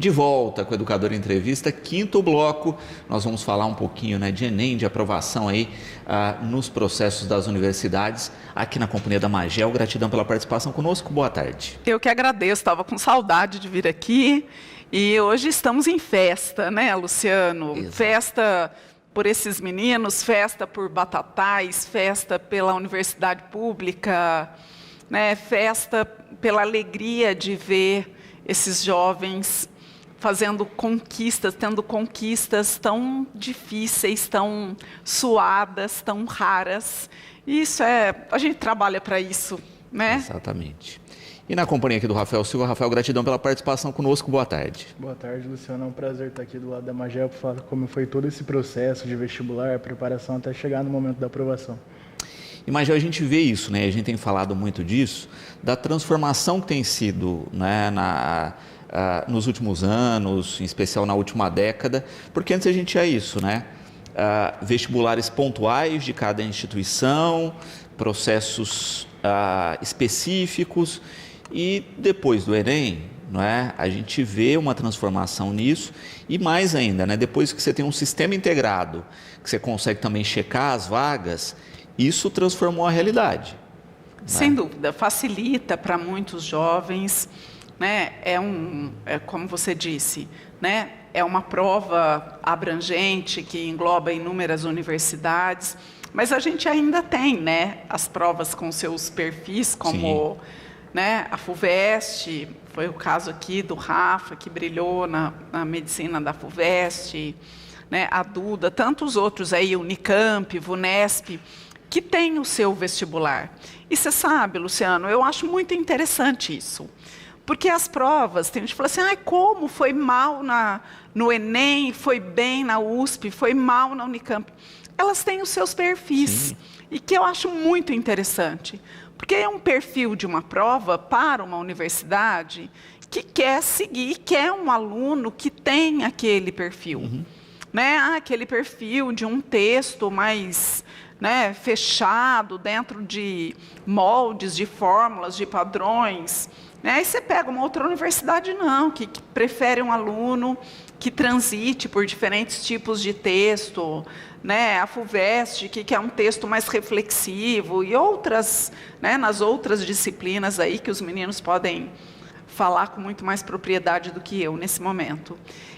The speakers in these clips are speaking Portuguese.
De volta com o Educador Entrevista, quinto bloco, nós vamos falar um pouquinho, né, de Enem, de aprovação aí nos processos das universidades, aqui na companhia da Magel. Gratidão pela participação conosco, boa tarde. Eu que agradeço, estava com saudade de vir aqui e hoje estamos em festa, né, Luciano? Exato. Festa por esses meninos, festa por Batatais, festa pela universidade pública, né, festa pela alegria de ver esses jovens fazendo conquistas, tendo conquistas tão difíceis, tão suadas, tão raras. E isso a gente trabalha para isso, né? Exatamente. E na companhia aqui do Rafael Silva. Rafael, gratidão pela participação conosco, boa tarde. Boa tarde, Luciano. É um prazer estar aqui do lado da Magel para falar como foi todo esse processo de vestibular, preparação até chegar no momento da aprovação. E, Magel, a gente vê isso, né? A gente tem falado muito disso, da transformação que tem sido, né, nos últimos anos, em especial na última década, porque antes a gente tinha isso, né? Vestibulares pontuais de cada instituição, processos específicos, e depois do Enem, não é? A gente vê uma transformação nisso, e mais ainda, né? Depois que você tem um sistema integrado, que você consegue também checar as vagas, isso transformou a realidade. Sem dúvida, facilita para muitos jovens, né? Como você disse, né? É uma prova abrangente que engloba inúmeras universidades, mas a gente ainda tem, né, as provas com seus perfis, como, né, a FUVEST, foi o caso aqui do Rafa, que brilhou na medicina da FUVEST, né, a Duda, tantos outros aí, Unicamp, VUNESP, que tem o seu vestibular. E você sabe, Luciano, eu acho muito interessante isso. Porque as provas, tem gente que fala assim, como foi mal no Enem, foi bem na USP, foi mal na Unicamp. Elas têm os seus perfis, sim, e que eu acho muito interessante. Porque é um perfil de uma prova para uma universidade que quer seguir, quer um aluno que tem aquele perfil. Uhum. Né? Aquele perfil de um texto mais, né, fechado, dentro de moldes, de fórmulas, de padrões. Aí você pega uma outra universidade, não, que prefere um aluno que transite por diferentes tipos de texto, né? A FUVEST, que quer um texto mais reflexivo, e outras, né, nas outras disciplinas aí que os meninos podem falar com muito mais propriedade do que eu nesse momento.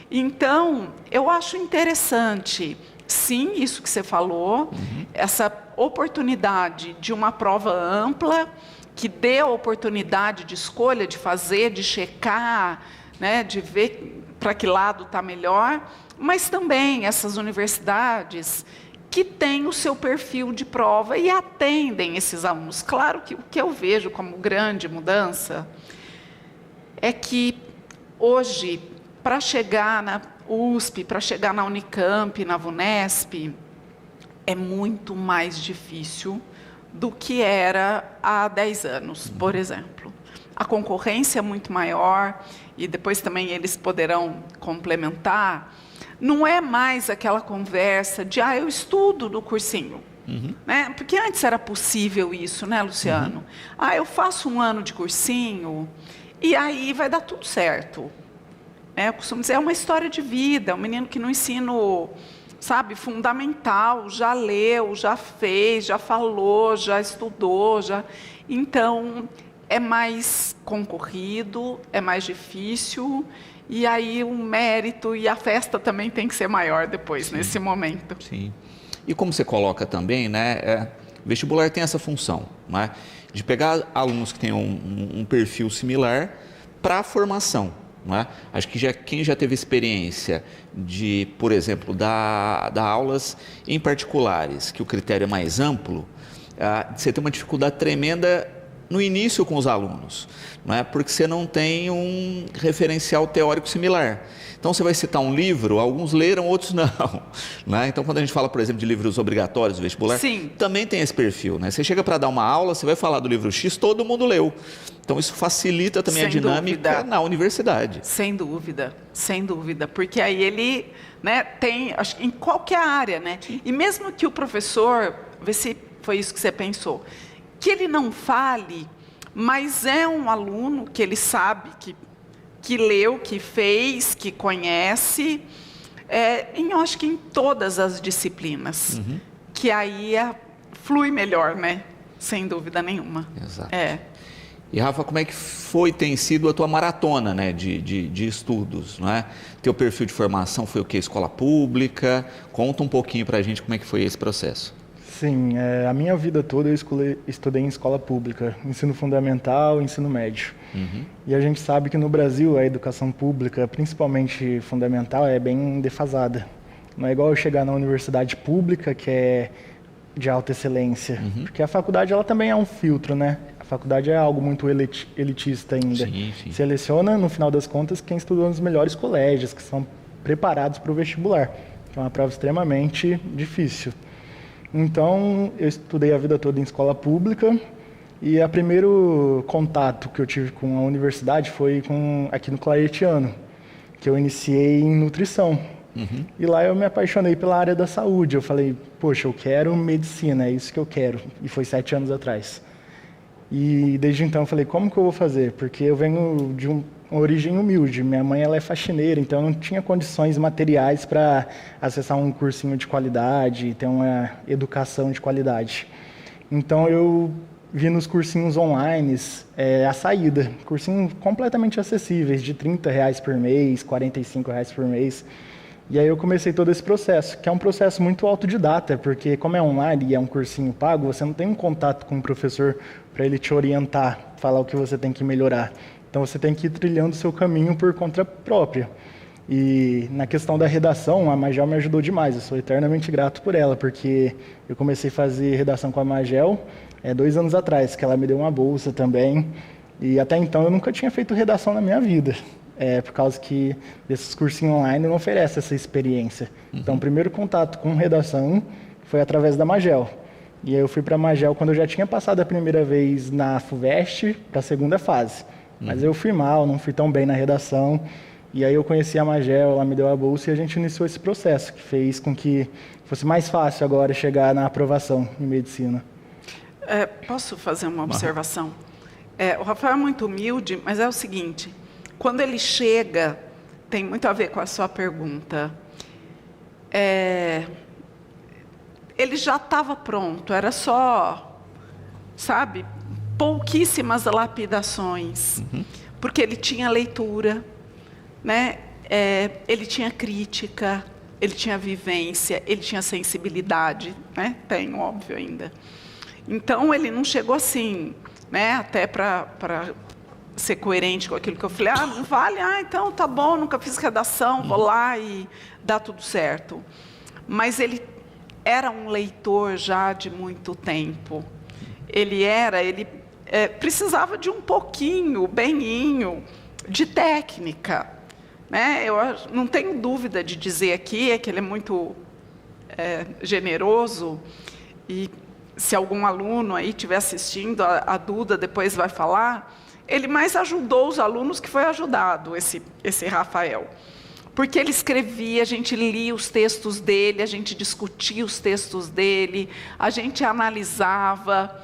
Então, eu acho interessante, sim, isso que você falou, essa oportunidade de uma prova ampla, que dê a oportunidade de escolha, de fazer, de checar, né, de ver para que lado está melhor, mas também essas universidades que têm o seu perfil de prova e atendem esses alunos. Claro que o que eu vejo como grande mudança é que hoje, para chegar na USP, para chegar na Unicamp, na VUNESP, é muito mais difícil do que era há 10 anos, por exemplo. A concorrência é muito maior, e depois também eles poderão complementar. Não é mais aquela conversa de, eu estudo no cursinho. Uhum. Né? Porque antes era possível isso, né, Luciano? Uhum. Eu faço um ano de cursinho, e aí vai dar tudo certo. Eu costumo dizer, é uma história de vida, um menino que no ensino, sabe, fundamental, já leu, já fez, já falou, já estudou, Então, é mais concorrido, é mais difícil, e aí o mérito e a festa também tem que ser maior depois, sim, nesse momento. Sim. E como você coloca também, né, o vestibular tem essa função, né, de pegar alunos que tenham um perfil similar para a formação. Não é? Acho que quem já teve experiência de, por exemplo, dar aulas em particulares, que o critério é mais amplo, você tem uma dificuldade tremenda no início com os alunos, não é? Porque você não tem um referencial teórico similar. Então, você vai citar um livro, alguns leram, outros não. Né? Então, quando a gente fala, por exemplo, de livros obrigatórios do vestibular, sim, também tem esse perfil. Né? Você chega para dar uma aula, você vai falar do livro X, todo mundo leu. Então, isso facilita também a dinâmica na universidade. Sem dúvida, sem dúvida. Porque aí ele, né, tem, acho que em qualquer área, né? E mesmo que o professor, vê se foi isso que você pensou, que ele não fale, mas é um aluno que ele sabe que que leu, que fez, que conhece, eu acho que em todas as disciplinas, que aí flui melhor, né? Sem dúvida nenhuma. Exato. E Rafa, como é que tem sido a tua maratona, né, de estudos, não é? Teu perfil de formação foi o quê? Escola pública? Conta um pouquinho para a gente como é que foi esse processo. Sim, a minha vida toda eu estudei em escola pública, ensino fundamental, ensino médio. E a gente sabe que no Brasil a educação pública, principalmente fundamental, é bem defasada. Não é igual eu chegar na universidade pública, que é de alta excelência, porque a faculdade ela também é um filtro, né? A faculdade é algo muito elitista ainda. Sim. Seleciona, no final das contas, quem estudou nos melhores colégios, que são preparados para o vestibular, que é uma prova extremamente difícil. Então, eu estudei a vida toda em escola pública e o primeiro contato que eu tive com a universidade foi aqui no Claretiano, que eu iniciei em nutrição. E lá eu me apaixonei pela área da saúde. Eu falei, poxa, eu quero medicina, é isso que eu quero. E foi 7 anos atrás. E desde então eu falei, como que eu vou fazer? Porque eu venho de uma origem humilde. Minha mãe ela é faxineira, então eu não tinha condições materiais para acessar um cursinho de qualidade, ter uma educação de qualidade. Então eu vi nos cursinhos online a saída, cursinhos completamente acessíveis, de R$30 por mês, R$45 por mês. E aí eu comecei todo esse processo, que é um processo muito autodidata, porque como é online e é um cursinho pago, você não tem um contato com o professor para ele te orientar, falar o que você tem que melhorar. Então você tem que ir trilhando o seu caminho por conta própria. E na questão da redação, a Magel me ajudou demais, eu sou eternamente grato por ela, porque eu comecei a fazer redação com a Magel 2 anos atrás, que ela me deu uma bolsa também, e até então eu nunca tinha feito redação na minha vida. Por causa que desses cursinhos online não oferece essa experiência. Então, o primeiro contato com redação foi através da Magel. E aí eu fui para a Magel quando eu já tinha passado a primeira vez na FUVEST para a segunda fase. Mas eu fui mal, não fui tão bem na redação. E aí eu conheci a Magel, ela me deu a bolsa e a gente iniciou esse processo, que fez com que fosse mais fácil agora chegar na aprovação em medicina. Posso fazer uma observação? O Rafael é muito humilde, mas é o seguinte... Quando ele chega, tem muito a ver com a sua pergunta, ele já estava pronto, era só, sabe, pouquíssimas lapidações, porque ele tinha leitura, né? Ele tinha crítica, ele tinha vivência, ele tinha sensibilidade, né? Tem, óbvio, ainda. Então, ele não chegou assim, né? Até para ser coerente com aquilo que eu falei, não vale, então tá bom, nunca fiz redação, vou lá e dá tudo certo. Mas ele era um leitor já de muito tempo. Ele precisava de um pouquinho, beninho, de técnica. Né? Eu não tenho dúvida de dizer aqui que ele é muito generoso, e se algum aluno aí estiver assistindo, a Duda depois vai falar, ele mais ajudou os alunos que foi ajudado, esse Rafael. Porque ele escrevia, a gente lia os textos dele, a gente discutia os textos dele, a gente analisava.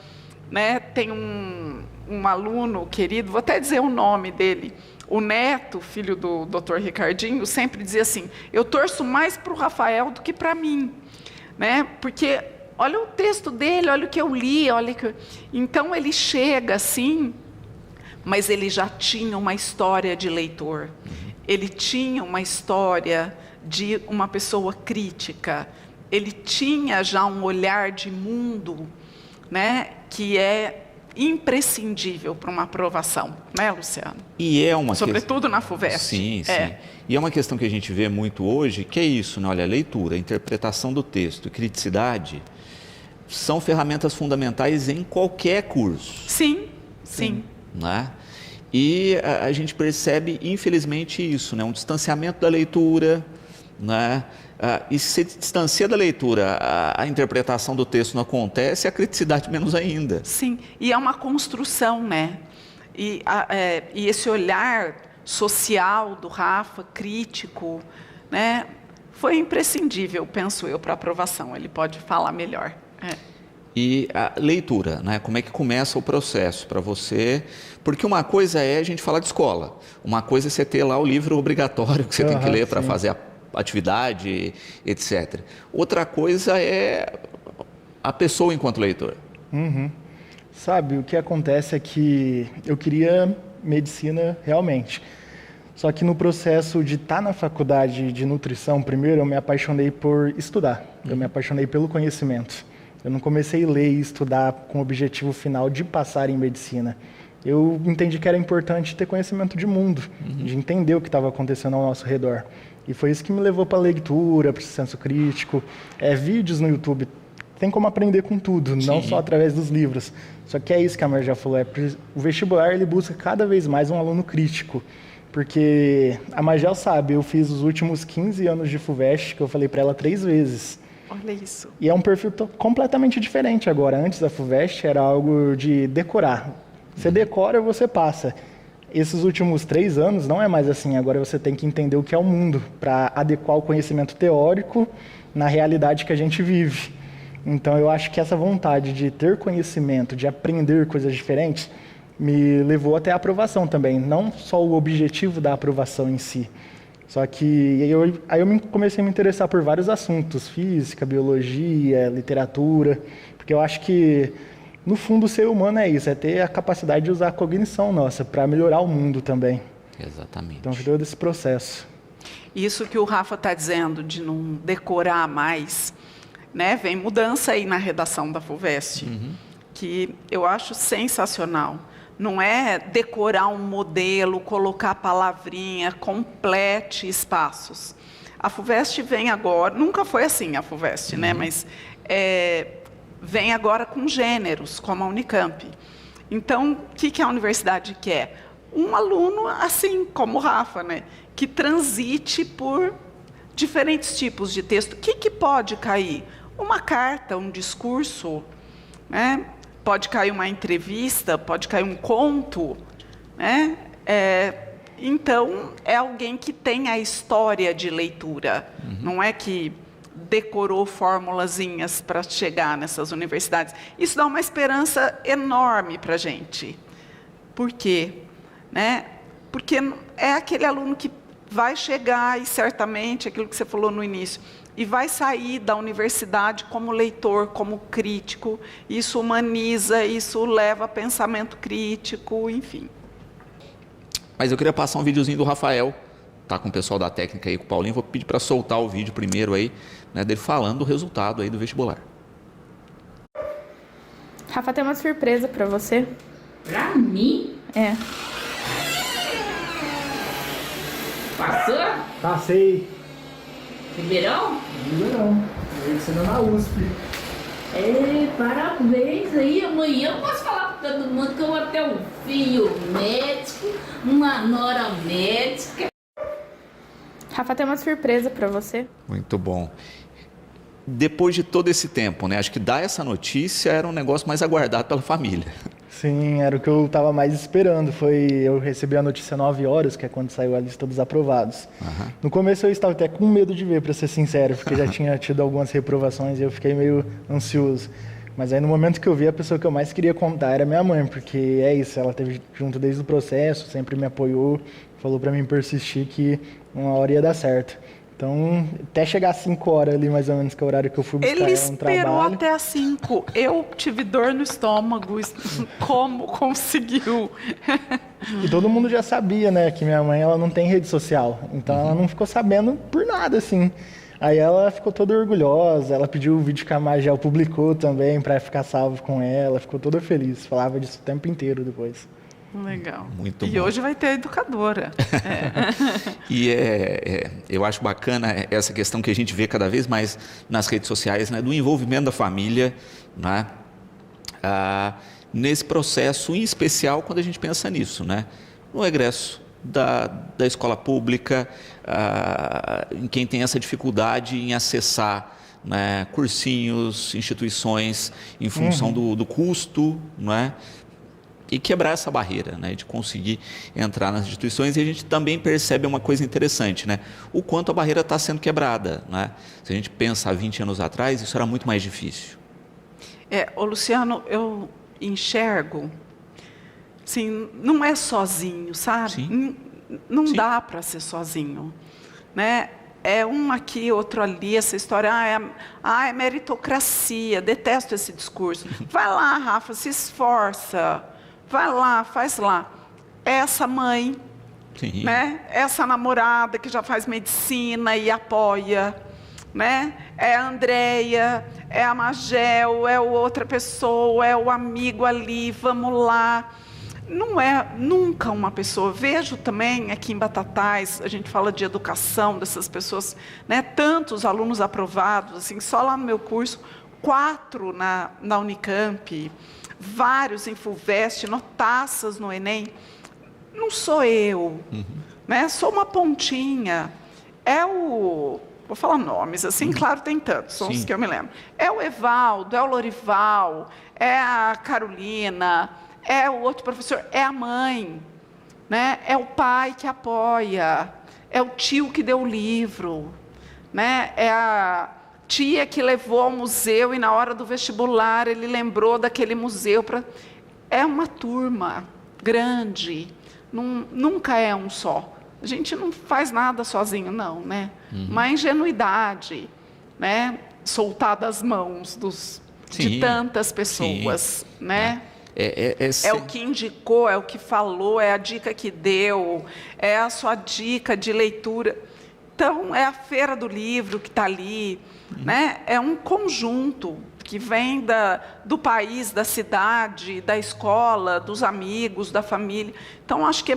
Né? Tem um aluno querido, vou até dizer o nome dele, o Neto, filho do Dr. Ricardinho, sempre dizia assim, eu torço mais para o Rafael do que para mim. Né? Porque olha o texto dele, olha o que eu li, olha que... Então ele chega assim... mas ele já tinha uma história de leitor. Ele tinha uma história de uma pessoa crítica. Ele tinha já um olhar de mundo, né, que é imprescindível para uma aprovação, né, Luciano? E sobretudo na FUVEST. Sim. E é uma questão que a gente vê muito hoje, que é isso, né? Olha, leitura, interpretação do texto, criticidade, são ferramentas fundamentais em qualquer curso. Sim. Né? E a gente percebe, infelizmente, isso, né? Um distanciamento da leitura, né? E se distancia da leitura, a interpretação do texto não acontece, a criticidade menos ainda. Sim, e é uma construção, né? E esse olhar social do Rafa, crítico, né? Foi imprescindível, penso eu, para a aprovação. Ele pode falar melhor. E a leitura, né? Como é que começa o processo para você? Porque uma coisa é a gente falar de escola, uma coisa é você ter lá o livro obrigatório que você tem que ler para fazer a atividade, etc. Outra coisa é a pessoa enquanto leitor. Sabe, o que acontece é que eu queria medicina realmente. Só que no processo de estar na faculdade de nutrição, primeiro eu me apaixonei por estudar. Eu me apaixonei pelo conhecimento. Eu não comecei a ler e estudar com o objetivo final de passar em medicina. Eu entendi que era importante ter conhecimento de mundo, de entender o que estava acontecendo ao nosso redor. E foi isso que me levou para a leitura, para o senso crítico. Vídeos no YouTube, tem como aprender com tudo, não só através dos livros. Só que é isso que a Mar já falou, o vestibular ele busca cada vez mais um aluno crítico. Porque a Magel sabe, eu fiz os últimos 15 anos de FUVEST, que eu falei para ela 3 vezes. Olha isso. E é um perfil completamente diferente agora. Antes da FUVEST era algo de decorar. Você decora, você passa. Esses últimos 3 anos não é mais assim. Agora você tem que entender o que é o mundo para adequar o conhecimento teórico na realidade que a gente vive. Então eu acho que essa vontade de ter conhecimento, de aprender coisas diferentes, me levou até a aprovação também. Não só o objetivo da aprovação em si. Só que aí eu comecei a me interessar por vários assuntos, física, biologia, literatura, porque eu acho que, no fundo, o ser humano é isso, é ter a capacidade de usar a cognição nossa para melhorar o mundo também. Exatamente. Então, foi todo esse processo. Isso que o Rafa está dizendo, de não decorar mais, né? Vem mudança aí na redação da FUVEST, que eu acho sensacional. Não é decorar um modelo, colocar palavrinha, complete espaços. A FUVEST vem agora, nunca foi assim a FUVEST, né? Mas vem agora com gêneros, como a Unicamp. Então, o que a universidade quer? Um aluno assim, como o Rafa, né? Que transite por diferentes tipos de texto. O que pode cair? Uma carta, um discurso, né? Pode cair uma entrevista, pode cair um conto, né? Então, é alguém que tem a história de leitura. Não é que decorou formulazinhas para chegar nessas universidades. Isso dá uma esperança enorme para a gente. Por quê? Né? Porque é aquele aluno que vai chegar e, certamente, aquilo que você falou no início, e vai sair da universidade como leitor, como crítico. Isso humaniza, isso leva a pensamento crítico, enfim. Mas eu queria passar um videozinho do Rafael, tá com o pessoal da técnica aí, com o Paulinho. Vou pedir para soltar o vídeo primeiro aí, né, dele falando do resultado aí do vestibular. Rafa, tem uma surpresa para você. Pra mim? É. Passou? Passei. Ribeirão? Não, medicina na USP. Parabéns aí. Amanhã eu posso falar pra todo mundo que eu vou ter um filho médico, uma nora médica. Rafa, tem uma surpresa para você. Muito bom. Depois de todo esse tempo, né? Acho que dar essa notícia era um negócio mais aguardado pela família. Sim, era o que eu estava mais esperando. Eu recebi a notícia 9 horas, que é quando saiu a lista dos aprovados. No começo eu estava até com medo de ver, para ser sincero, porque já tinha tido algumas reprovações e eu fiquei meio ansioso. Mas aí no momento que eu vi, a pessoa que eu mais queria contar era minha mãe, porque é isso, ela esteve junto desde o processo, sempre me apoiou, falou para mim persistir que uma hora ia dar certo. Então, até chegar às 5 horas ali, mais ou menos, que é o horário que eu fui buscar Ele um trabalho. esperou até às 5. Eu tive dor no estômago. Como conseguiu? E todo mundo já sabia, né, que minha mãe ela não tem rede social. Então, ela não ficou sabendo por nada, assim. Aí ela ficou toda orgulhosa, ela pediu o vídeo que a Magel publicou também para ficar salvo com ela, ficou toda feliz, falava disso o tempo inteiro depois. Legal. Muito e bom. hoje vai ter a educadora. E eu acho bacana essa questão que a gente vê cada vez mais nas redes sociais, né, do envolvimento da família, né, nesse processo, em especial quando a gente pensa nisso, né, no egresso da escola pública, em quem tem essa dificuldade em acessar, né, cursinhos, instituições, em função do custo, não é? E quebrar essa barreira, né, de conseguir entrar nas instituições. E a gente também percebe uma coisa interessante, né, o quanto a barreira está sendo quebrada, né? Se a gente pensa há 20 anos atrás, isso era muito mais difícil. Ô Luciano, eu enxergo, assim, não é sozinho, sabe? Sim. Não Sim. dá para ser sozinho, né? É um aqui, outro ali, essa história, é meritocracia, detesto esse discurso. Vai lá, Rafa, se esforça, vai lá, faz lá. É essa mãe, Sim. né? Essa namorada que já faz medicina e apoia, né? É a Andréia, é a Magel, é outra pessoa, é o amigo ali, vamos lá. Não é nunca uma pessoa. Vejo também aqui em Batatais, a gente fala de educação dessas pessoas, né? Tantos alunos aprovados, assim, só lá no meu curso, 4 na Unicamp, vários em FUVEST, notaças no Enem. Não sou eu, né? Sou uma pontinha. Vou falar nomes, assim, claro, tem tantos, são os que eu me lembro. É o Evaldo, é o Lorival, é a Carolina, é o outro professor, é a mãe, né? É o pai que apoia, é o tio que deu o livro, né? É a tia que levou ao museu e na hora do vestibular ele lembrou daquele museu. É uma turma grande, nunca é um só. A gente não faz nada sozinho, não, né? Uma ingenuidade, né? Soltar das mãos de tantas pessoas, né? É o que indicou, é o que falou, é a dica que deu, é a sua dica de leitura. Então, é a feira do livro que está ali, né? É um conjunto que vem do país, da cidade, da escola, dos amigos, da família. Então, acho que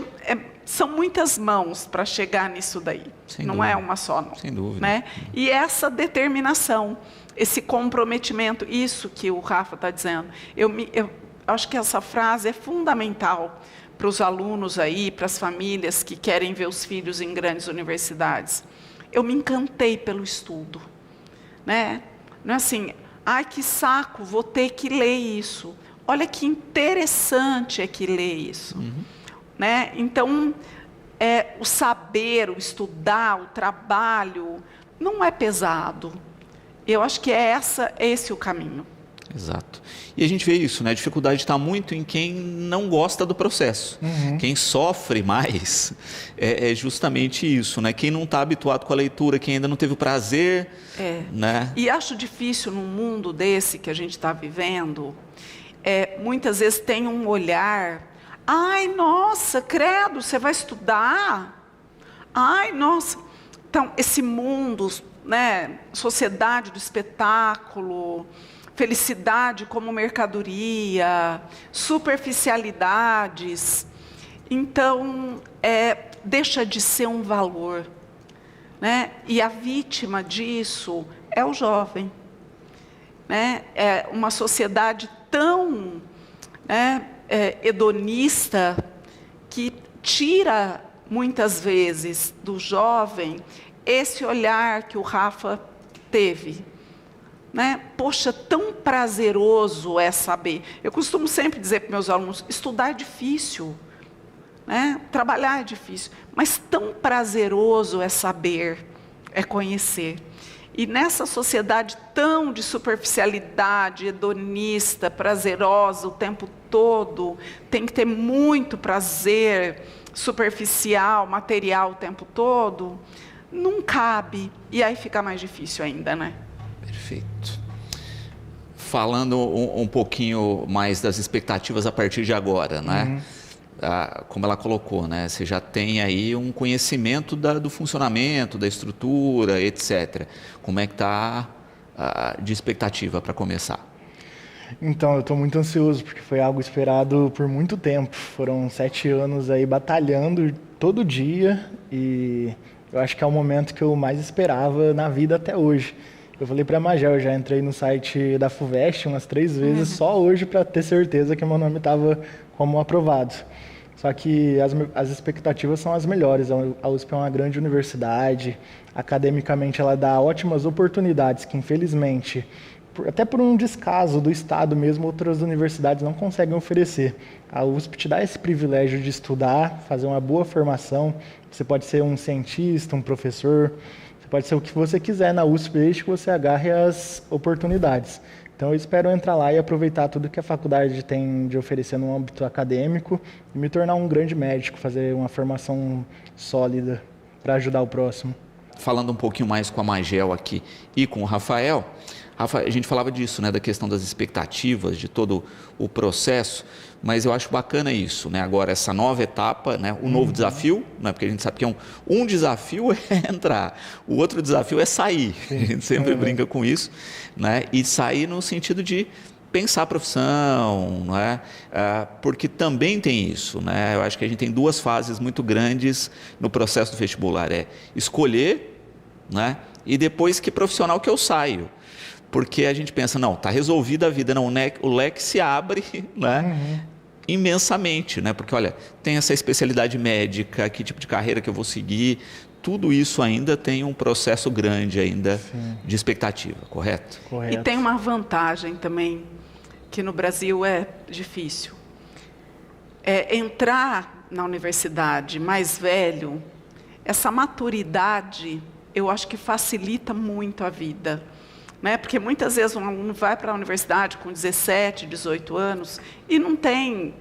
são muitas mãos para chegar nisso daí. Não é uma só, não. Sem dúvida. Né? E essa determinação, esse comprometimento, isso que o Rafa está dizendo. Eu acho que essa frase é fundamental para os alunos aí, para as famílias que querem ver os filhos em grandes universidades. Eu me encantei pelo estudo, né? Não é assim, ai que saco, vou ter que ler isso. Olha que interessante é que ler isso, né? Então, o saber, o estudar, o trabalho, não é pesado. Eu acho que é esse o caminho. Exato. E a gente vê isso, né? A dificuldade está muito em quem não gosta do processo. Quem sofre mais é justamente isso, né? Quem não está habituado com a leitura, quem ainda não teve o prazer, né? E acho difícil num mundo desse que a gente está vivendo, muitas vezes tem um olhar, ai, nossa, credo, você vai estudar? Ai, nossa. Então, esse mundo, né? Sociedade do espetáculo, felicidade como mercadoria, superficialidades. Então, deixa de ser um valor, né? E a vítima disso é o jovem, né? É uma sociedade tão hedonista que tira, muitas vezes, do jovem esse olhar que o Rafa teve. Né? Poxa, tão prazeroso é saber. Eu costumo sempre dizer para meus alunos, estudar é difícil, né? Trabalhar é difícil, mas tão prazeroso é saber, é conhecer. E nessa sociedade tão de superficialidade, hedonista, prazerosa o tempo todo, tem que ter muito prazer superficial, material o tempo todo, não cabe. E aí fica mais difícil ainda, né? Perfeito. Falando um pouquinho mais das expectativas a partir de agora, né? Como ela colocou, né? Você já tem aí um conhecimento do funcionamento, da estrutura, etc. Como é que está de expectativa para começar? Então, eu estou muito ansioso, porque foi algo esperado por muito tempo. Foram 7 anos aí batalhando todo dia e eu acho que é o momento que eu mais esperava na vida até hoje. Eu falei para a Magel, eu já entrei no site da FUVEST umas 3 vezes só hoje para ter certeza que meu nome estava como aprovado. Só que as expectativas são as melhores. A USP é uma grande universidade, academicamente ela dá ótimas oportunidades que infelizmente, até por um descaso do Estado mesmo, outras universidades não conseguem oferecer. A USP te dá esse privilégio de estudar, fazer uma boa formação. Você pode ser um cientista, um professor, pode ser o que você quiser na USP, desde que você agarre as oportunidades. Então eu espero entrar lá e aproveitar tudo que a faculdade tem de oferecer no âmbito acadêmico e me tornar um grande médico, fazer uma formação sólida para ajudar o próximo. Falando um pouquinho mais com a Magel aqui e com o Rafael, a gente falava disso, né, da questão das expectativas, de todo o processo, mas eu acho bacana isso, né, agora essa nova etapa, né, o novo desafio, né, porque a gente sabe que um desafio é entrar, o outro desafio é sair, a gente sempre brinca com isso, né, e sair no sentido de pensar a profissão, não é? Porque também tem isso, né? Eu acho que a gente tem duas fases muito grandes no processo do vestibular, é escolher, né? E depois que profissional que eu saio, porque a gente pensa, não, está resolvida a vida, não, o leque se abre, né? Imensamente, né? Porque olha, tem essa especialidade médica, que tipo de carreira que eu vou seguir, tudo isso ainda tem um processo grande ainda de expectativa, correto? Correto. E tem uma vantagem também, que no Brasil é difícil. Entrar na universidade mais velho, essa maturidade, eu acho que facilita muito a vida. Né? Porque muitas vezes um aluno vai para a universidade com 17, 18 anos e não tem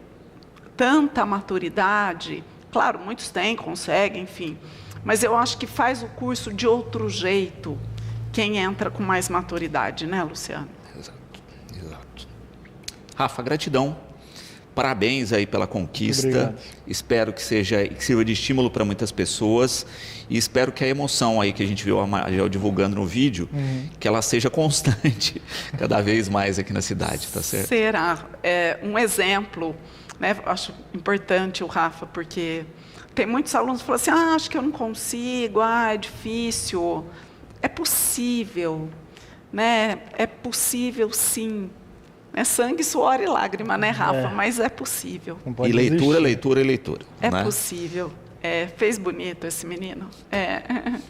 tanta maturidade. Claro, muitos têm, conseguem, enfim. Mas eu acho que faz o curso de outro jeito quem entra com mais maturidade, né, Luciano? Exato. Rafa, gratidão. Parabéns aí pela conquista. Obrigado. Espero que sirva de estímulo para muitas pessoas e espero que a emoção aí que a gente viu a Magel divulgando no vídeo, que ela seja constante cada vez mais aqui na cidade, tá certo? Será um exemplo, né? Acho importante o Rafa, porque tem muitos alunos que falam assim, acho que eu não consigo, é difícil. É possível, né? É possível sim. É sangue, suor e lágrima, né, Rafa? Mas é possível. E leitura. É né? possível. Fez bonito esse menino.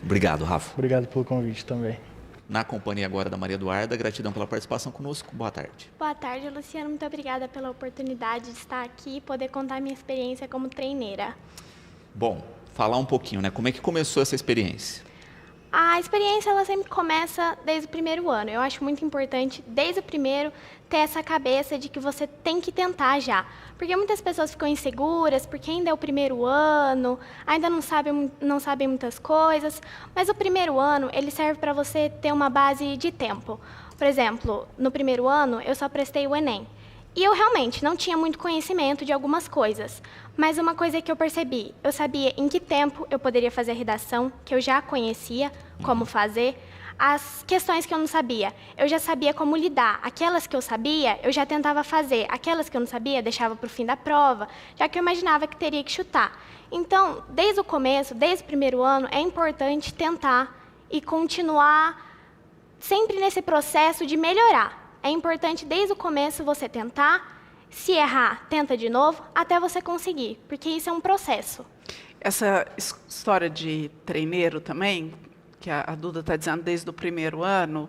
Obrigado, Rafa. Obrigado pelo convite também. Na companhia agora da Maria Eduarda, gratidão pela participação conosco. Boa tarde. Boa tarde, Luciano. Muito obrigada pela oportunidade de estar aqui e poder contar minha experiência como treineira. Bom, falar um pouquinho, né? Como é que começou essa experiência? A experiência, ela sempre começa desde o primeiro ano. Eu acho muito importante, desde o primeiro, ter essa cabeça de que você tem que tentar já. Porque muitas pessoas ficam inseguras, porque ainda é o primeiro ano, ainda não sabem muitas coisas. Mas o primeiro ano, ele serve para você ter uma base de tempo. Por exemplo, no primeiro ano, eu só prestei o Enem. E eu realmente não tinha muito conhecimento de algumas coisas. Mas uma coisa que eu percebi, eu sabia em que tempo eu poderia fazer a redação, que eu já conhecia como fazer. As questões que eu não sabia, eu já sabia como lidar. Aquelas que eu sabia, eu já tentava fazer. Aquelas que eu não sabia, deixava para o fim da prova, já que eu imaginava que teria que chutar. Então, desde o começo, desde o primeiro ano, é importante tentar e continuar sempre nesse processo de melhorar. É importante, desde o começo, você tentar. Se errar, tenta de novo, até você conseguir, porque isso é um processo. Essa história de treineiro também, que a Duda está dizendo desde o primeiro ano,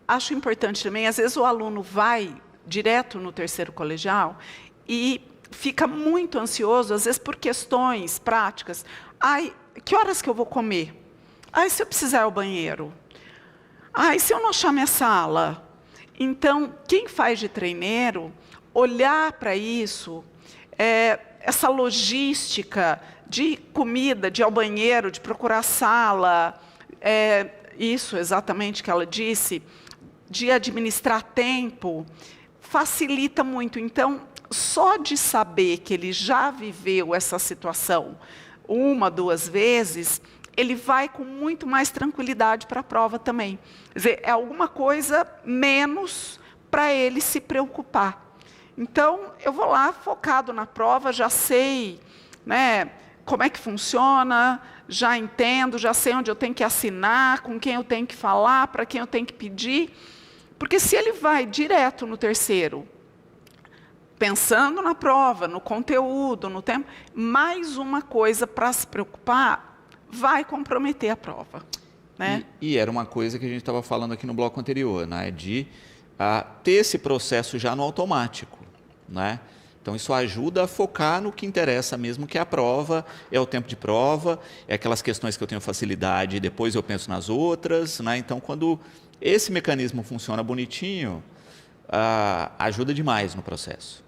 acho importante também, às vezes o aluno vai direto no terceiro colegial e fica muito ansioso, às vezes por questões práticas. Que horas que eu vou comer? Se eu precisar ir ao banheiro? Se eu não achar minha sala? Então, quem faz de treineiro, olhar para isso, essa logística de comida, de ir ao banheiro, de procurar sala, isso exatamente que ela disse, de administrar tempo, facilita muito. Então, só de saber que ele já viveu essa situação 1, 2 vezes, ele vai com muito mais tranquilidade para a prova também. Quer dizer, é alguma coisa menos para ele se preocupar. Então, eu vou lá focado na prova, já sei, né, como é que funciona, já entendo, já sei onde eu tenho que assinar, com quem eu tenho que falar, para quem eu tenho que pedir. Porque se ele vai direto no terceiro, pensando na prova, no conteúdo, no tempo, mais uma coisa para se preocupar, vai comprometer a prova. Né? E era uma coisa que a gente estava falando aqui no bloco anterior, né? De ter esse processo já no automático. Né? Então, isso ajuda a focar no que interessa mesmo, que é a prova, é o tempo de prova, é aquelas questões que eu tenho facilidade e depois eu penso nas outras. Né? Então, quando esse mecanismo funciona bonitinho, ajuda demais no processo.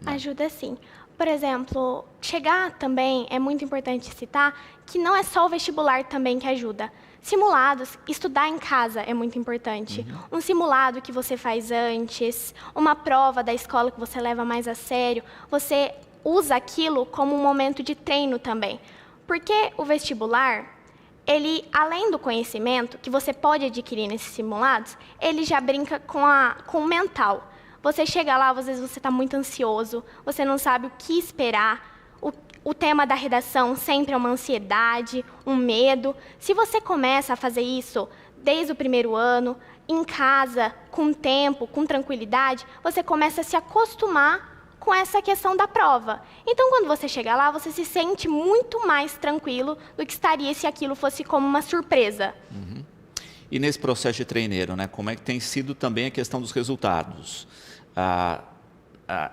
Ajuda sim. Por exemplo, chegar também, é muito importante citar, que não é só o vestibular também que ajuda. Simulados, estudar em casa é muito importante. Um simulado que você faz antes, uma prova da escola que você leva mais a sério, você usa aquilo como um momento de treino também. Porque o vestibular, ele, além do conhecimento que você pode adquirir nesses simulados, ele já brinca com o mental. Você chega lá, às vezes você está muito ansioso, você não sabe o que esperar. O tema da redação sempre é uma ansiedade, um medo. Se você começa a fazer isso desde o primeiro ano, em casa, com tempo, com tranquilidade, você começa a se acostumar com essa questão da prova. Então, quando você chega lá, você se sente muito mais tranquilo do que estaria se aquilo fosse como uma surpresa. E nesse processo de treineiro, né, como é que tem sido também a questão dos resultados?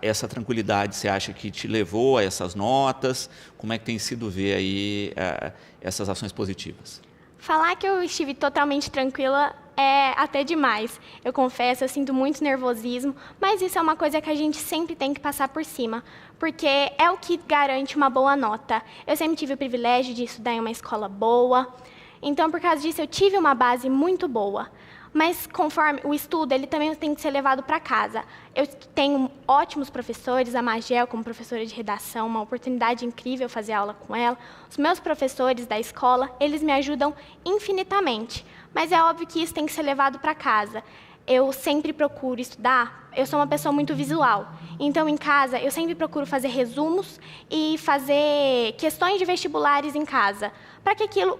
Essa tranquilidade, você acha que te levou a essas notas? Como é que tem sido ver aí essas ações positivas? Falar que eu estive totalmente tranquila é até demais. Eu confesso, eu sinto muito nervosismo, mas isso é uma coisa que a gente sempre tem que passar por cima, porque é o que garante uma boa nota. Eu sempre tive o privilégio de estudar em uma escola boa, então, por causa disso, eu tive uma base muito boa. Mas, conforme o estudo, ele também tem que ser levado para casa. Eu tenho ótimos professores, a Magel como professora de redação, uma oportunidade incrível fazer aula com ela. Os meus professores da escola, eles me ajudam infinitamente. Mas é óbvio que isso tem que ser levado para casa. Eu sempre procuro estudar, eu sou uma pessoa muito visual. Então, em casa, eu sempre procuro fazer resumos e fazer questões de vestibulares em casa.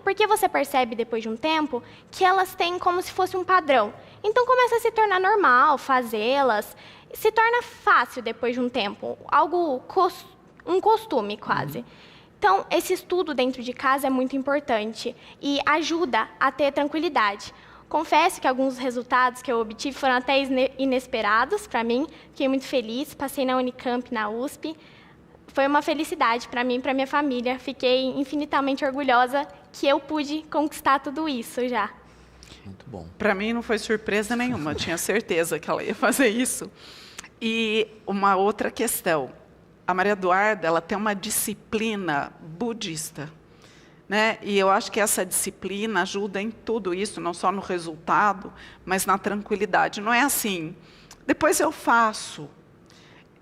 Porque você percebe, depois de um tempo, que elas têm como se fosse um padrão. Então, começa a se tornar normal fazê-las. Se torna fácil depois de um tempo, um costume quase. Então, esse estudo dentro de casa é muito importante e ajuda a ter tranquilidade. Confesso que alguns resultados que eu obtive foram até inesperados para mim. Fiquei muito feliz, passei na Unicamp, na USP. Foi uma felicidade para mim e para minha família. Fiquei infinitamente orgulhosa que eu pude conquistar tudo isso já. Muito bom. Para mim não foi surpresa nenhuma, eu tinha certeza que ela ia fazer isso. E uma outra questão, a Maria Eduarda, ela tem uma disciplina budista, né? E eu acho que essa disciplina ajuda em tudo isso, não só no resultado, mas na tranquilidade. Não é assim, depois eu faço.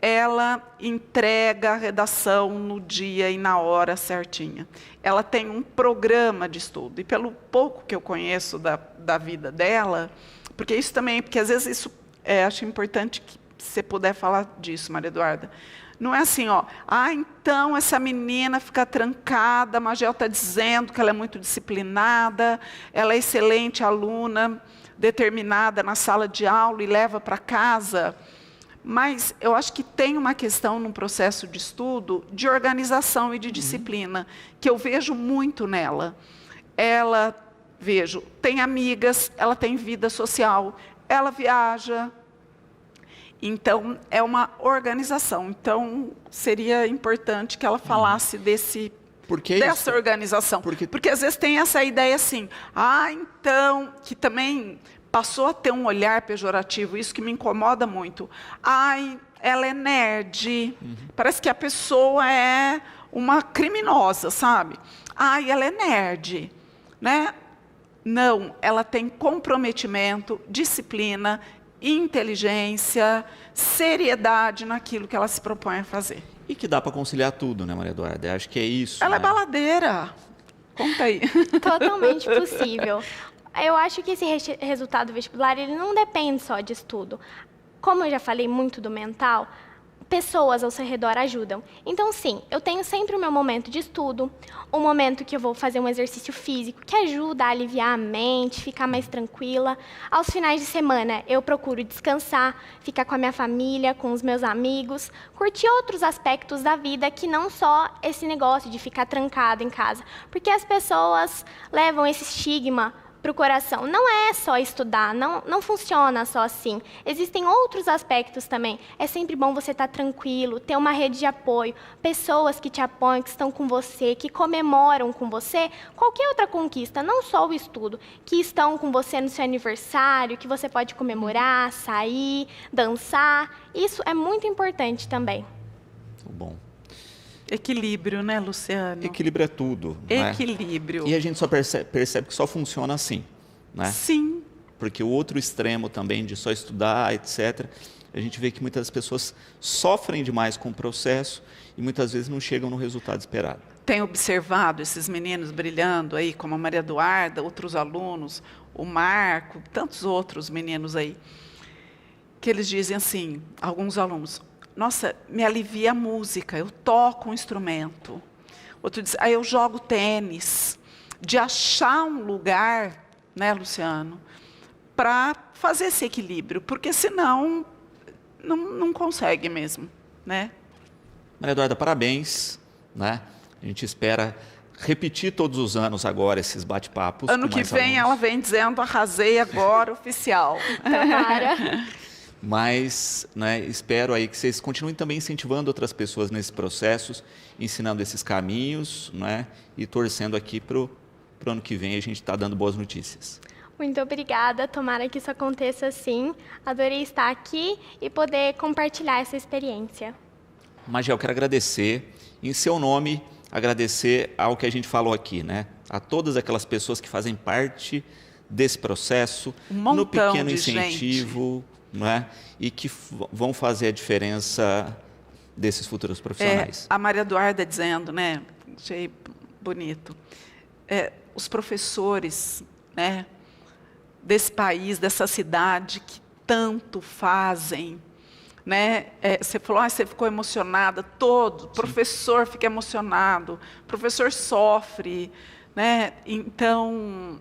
Ela entrega a redação no dia e na hora certinha. Ela tem um programa de estudo. E pelo pouco que eu conheço da vida dela, porque isso também, porque às vezes isso, acho importante que você puder falar disso, Maria Eduarda. Não é assim, ó, então essa menina fica trancada, a Magel está dizendo que ela é muito disciplinada, ela é excelente aluna, determinada na sala de aula e leva para casa. Mas eu acho que tem uma questão no processo de estudo de organização e de disciplina, que eu vejo muito nela. Ela, tem amigas, ela tem vida social, ela viaja. Então, é uma organização. Então, seria importante que ela falasse dessa organização. Porque às vezes tem essa ideia assim, então, que também passou a ter um olhar pejorativo, isso que me incomoda muito. Ela é nerd, parece que a pessoa é uma criminosa, sabe? Ela é nerd, né? Não, ela tem comprometimento, disciplina, inteligência, seriedade naquilo que ela se propõe a fazer. E que dá para conciliar tudo, né, Maria Eduarda? Eu acho que é isso. Ela né? é baladeira. Conta aí. Totalmente possível. Eu acho que esse resultado vestibular ele não depende só de estudo. Como eu já falei muito do mental, pessoas ao seu redor ajudam. Então, sim, eu tenho sempre o meu momento de estudo, um momento que eu vou fazer um exercício físico que ajuda a aliviar a mente, ficar mais tranquila. Aos finais de semana, eu procuro descansar, ficar com a minha família, com os meus amigos, curtir outros aspectos da vida que não só esse negócio de ficar trancado em casa. Porque as pessoas levam esse estigma para o coração. Não é só estudar, não funciona só assim. Existem outros aspectos também. É sempre bom você estar tranquilo, ter uma rede de apoio, pessoas que te apoiam, que estão com você, que comemoram com você qualquer outra conquista, não só o estudo, que estão com você no seu aniversário, que você pode comemorar, sair, dançar. Isso é muito importante também. Bom. Equilíbrio, né, Luciano? Equilíbrio é tudo. Equilíbrio. Né? E a gente só percebe que só funciona assim. Né? Sim. Porque o outro extremo também de só estudar, etc., a gente vê que muitas pessoas sofrem demais com o processo e muitas vezes não chegam no resultado esperado. Tem observado esses meninos brilhando aí, como a Maria Eduarda, outros alunos, o Marco, tantos outros meninos aí, que eles dizem assim, alguns alunos: nossa, me alivia a música, eu toco um instrumento. Outro diz, eu jogo tênis. De achar um lugar, né, Luciano, para fazer esse equilíbrio, porque senão não consegue mesmo, né? Maria Eduarda, parabéns, né? A gente espera repetir todos os anos agora esses bate-papos. Ano que vem ela vem dizendo, arrasei agora, oficial. Tomara. Mas, né, espero aí que vocês continuem também incentivando outras pessoas nesses processos, ensinando esses caminhos, né, e torcendo aqui para o ano que vem a gente está dando boas notícias. Muito obrigada, tomara que isso aconteça assim. Adorei estar aqui e poder compartilhar essa experiência. Magé, eu quero agradecer, em seu nome, agradecer ao que a gente falou aqui, né, a todas aquelas pessoas que fazem parte desse processo, no pequeno incentivo, né, e que vão fazer a diferença desses futuros profissionais. A Maria Eduarda dizendo, né, achei bonito, os professores, né, desse país, dessa cidade, que tanto fazem, né? Você falou, você ficou emocionada, todo professor fica emocionado, professor sofre, né? Então,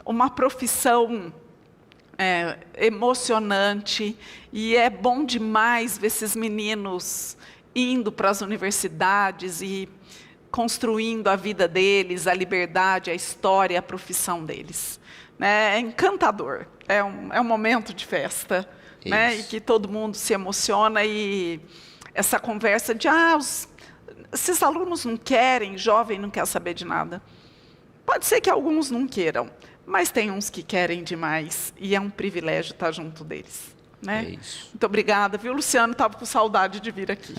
uma profissão emocionante, e é bom demais ver esses meninos indo para as universidades e construindo a vida deles, a liberdade, a história, a profissão deles. Né? É encantador, é um momento de festa, né? E que todo mundo se emociona, e essa conversa de, esses alunos não querem, jovem não quer saber de nada. Pode ser que alguns não queiram, mas tem uns que querem demais, e é um privilégio estar junto deles. Né? É isso. Muito obrigada, viu, Luciano? Estava com saudade de vir aqui.